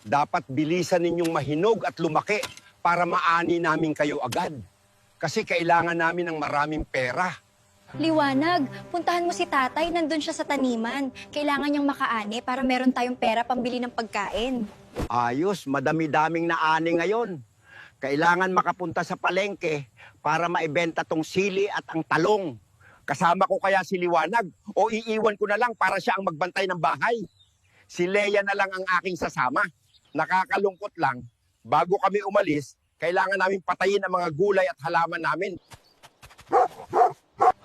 Dapat bilisan ninyong mahinog at lumaki para maani namin kayo agad. Kasi kailangan namin ng maraming pera. Liwanag, puntahan mo si tatay, nandun siya sa taniman. Kailangan niyang makaani para meron tayong pera pambili ng pagkain. Ayos, madami-daming naani ngayon. Kailangan makapunta sa palengke para maibenta tong sili at ang talong. Kasama ko kaya si Liwanag o iiwan ko na lang para siya ang magbantay ng bahay. Si Leia na lang ang aking sasama. Nakakalungkot lang, bago kami umalis, kailangan namin patayin ang mga gulay at halaman namin.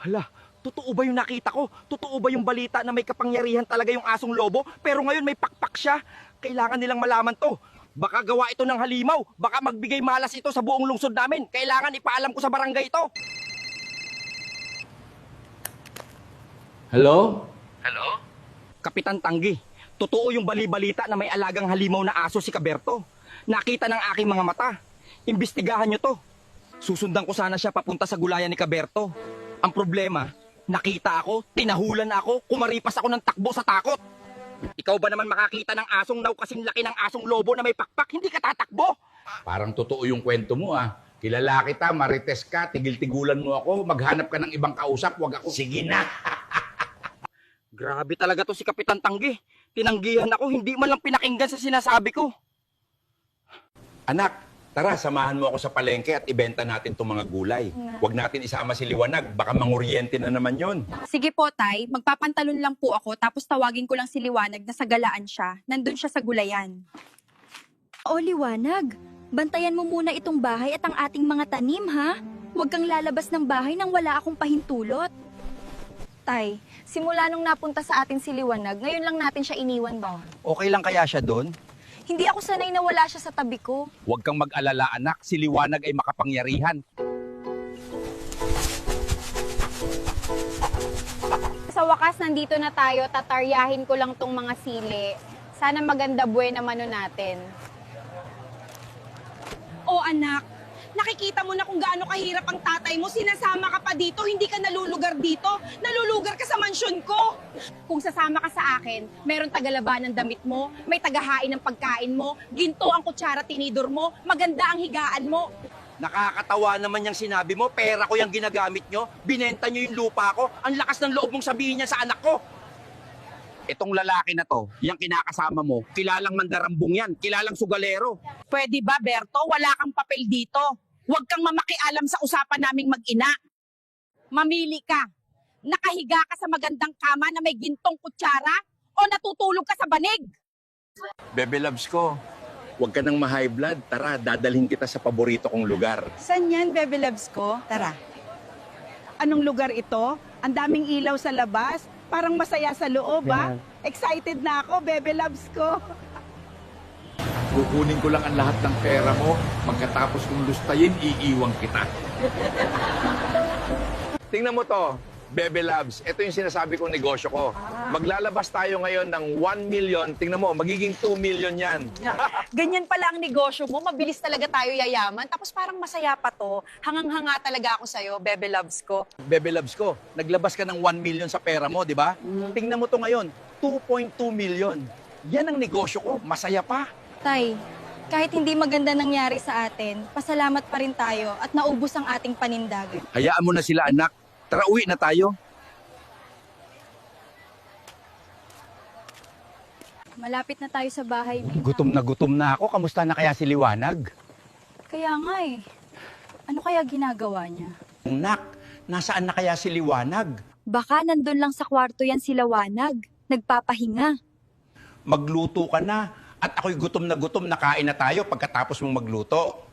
Hala, totoo ba yung nakita ko? Totoo ba yung balita na may kapangyarihan talaga yung asong lobo? Pero ngayon may pakpak siya. Kailangan nilang malaman to. Baka gawa ito ng halimaw. Baka magbigay malas ito sa buong lungsod namin. Kailangan ipaalam ko sa barangay ito. Hello? Hello? Kapitan Tanggi, totoo yung bali-balita na may alagang halimaw na aso si Kaberto. Nakita ng aking mga mata. Imbestigahan nyo to. Susundan ko sana siya papunta sa gulayan ni Kaberto. Ang problema, nakita ako, tinahulan ako, kumaripas ako ng takbo sa takot. Ikaw ba naman makakita ng asong naw kasing laki ng asong lobo na may pakpak, hindi ka tatakbo? Parang totoo yung kwento mo ah. Kilala kita, marites ka, tigil-tigulan mo ako, maghanap ka ng ibang kausap, wag ako. Sige na! Grabe talaga to si Kapitan Tanggi. Tinanggihan ako, hindi man lang pinakinggan sa sinasabi ko. Anak, tara, samahan mo ako sa palengke at ibenta natin itong mga gulay. Huwag natin isama si Liwanag, baka manguryente na naman yon. Sige po, Tay. Magpapantalon lang po ako tapos tawagin ko lang si Liwanag na sa galaan siya. Nandun siya sa gulayan. O Liwanag, bantayan mo muna itong bahay at ang ating mga tanim, ha? Huwag kang lalabas ng bahay nang wala akong pahintulot. Tay, simula nung napunta sa atin si Liwanag, ngayon lang natin siya iniwan ba? Okay lang kaya siya doon? Hindi ako sanay na wala siya sa tabi ko. Huwag kang mag-alala anak, si Liwanag ay makapangyarihan. Sa wakas, nandito na tayo. Tataryahin ko lang tong mga sili. Sana maganda buwan naman natin. Oh anak, nakikita mo na kung gaano kahirap ang tatay mo. Sinasama ka pa dito, hindi ka nalulugar dito. Nalulugar ka sa mansyon ko. Kung sasama ka sa akin, meron tagalaban ng damit mo, may tagahain ng pagkain mo, ginto ang kutsara tinidor mo, maganda ang higaan mo. Nakakatawa naman yung sinabi mo, pera ko yung ginagamit nyo, binenta nyo yung lupa ko, ang lakas ng loob mong sabihin niya sa anak ko. Itong lalaki na to, yung kinakasama mo, kilalang mandarambong yan, kilalang sugalero. Pwede ba, Berto? Wala kang papel dito. Huwag kang mamakialam sa usapan naming mag-ina. Mamili ka. Nakahiga ka sa magandang kama na may gintong kutsara o natutulog ka sa banig? Bebe loves ko, huwag ka nang ma-high blood. Tara, dadalhin kita sa paborito kong lugar. San yan, Bebe Loves ko? Tara. Anong lugar ito? Ang daming ilaw sa labas. Parang masaya sa loob, ha? Excited na ako, Bebe Loves ko. Kukunin ko lang ang lahat ng pera mo, pagkatapos kong lustayin, iiwang kita. Tingnan mo to, Bebe Loves. Ito yung sinasabi kong negosyo ko. Maglalabas tayo ngayon ng 1 million. Tingnan mo, magiging 2 million yan. Ganyan pala ang negosyo mo. Mabilis talaga tayo yayaman. Tapos parang masaya pa to. Hangang-hanga talaga ako sa'yo, Bebe Loves ko. Bebe loves ko, naglabas ka ng 1 million sa pera mo, di ba? Tingnan mo to ngayon, 2.2 million. Yan ang negosyo ko, masaya pa. Tay, kahit hindi maganda nangyari sa atin, pasalamat pa rin tayo at naubos ang ating panindag. Hayaan mo na sila anak, tara uwi na tayo. Malapit na tayo sa bahay. Gutom na ako, kamusta na kaya si Liwanag? Kaya nga eh. Ano kaya ginagawa niya? Nak, nasaan na kaya si Liwanag? Baka nandun lang sa kwarto yan si Liwanag. Nagpapahinga. Magluto ka na. At ako'y gutom na kain na tayo pagkatapos mong magluto.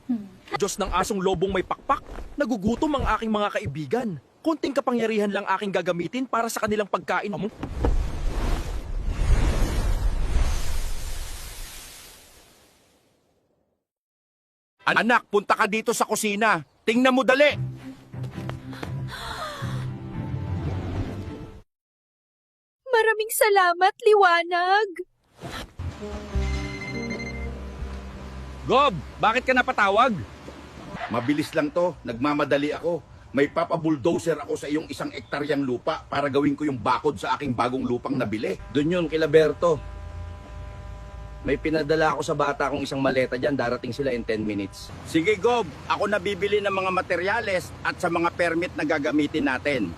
Diyos ng asong lobong may pakpak, nagugutom ang aking mga kaibigan. Konting kapangyarihan lang aking gagamitin para sa kanilang pagkain. Anak, punta ka dito sa kusina. Tingnan mo dali. Maraming salamat, Liwanag. Gob, bakit ka napatawag? Mabilis lang to, nagmamadali ako. May papabulldozer ako sa iyong 1 ektaryang lupa para gawin ko yung bakod sa aking bagong lupang nabili. Doon yun, kila Berto. May pinadala ako sa bata kong isang maleta dyan. Darating sila in 10 minutes. Sige Gob, ako nabibili ng mga materyales at sa mga permit na gagamitin natin.